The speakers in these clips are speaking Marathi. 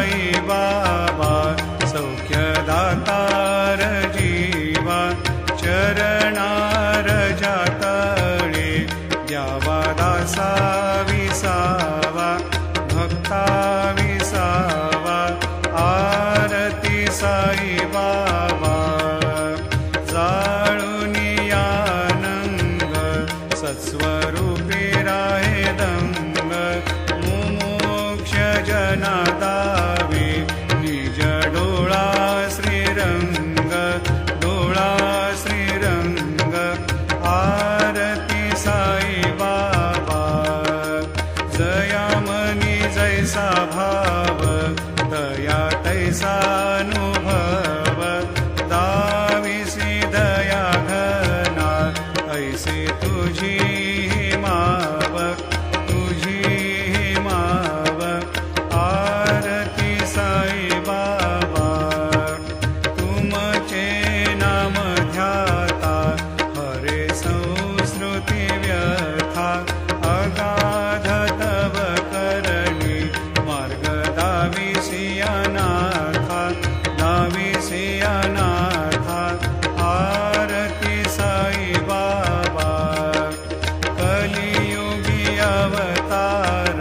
साई बाबा सौख्यदातार जीवा चरणार जातळे द्यावा दासा विसावा भक्ता विसावा आरती साई बाबा जाळूनी आनंद सत्स्वरूपी राहे दंग मुमोक्ष जना दावे निज डोळा श्रीरंग डोळा श्रीरंग आरती साई बाबा जयामनी जैसा भाव दया तैसा अनुभव दाविसी दया घना ऐसे तुझी माव तुझी माव आरती साई बाबा तुमचे नाम ध्याता हरे संस्कृती व्यथा अगाध तव करणी मार्ग दाविसी अनाथा दाविसी अनाथा आरती साई बाबा कलियुगी अवतार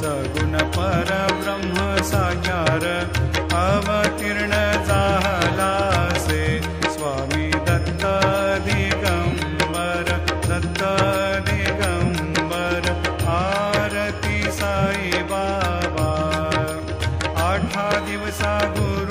सगुण परब्रह्म साकार अवतीर्ण झालासे स्वामी दत्त दिगंबर दत्त दिगंबर आरती साई बाबा 8 दिवसा गुरु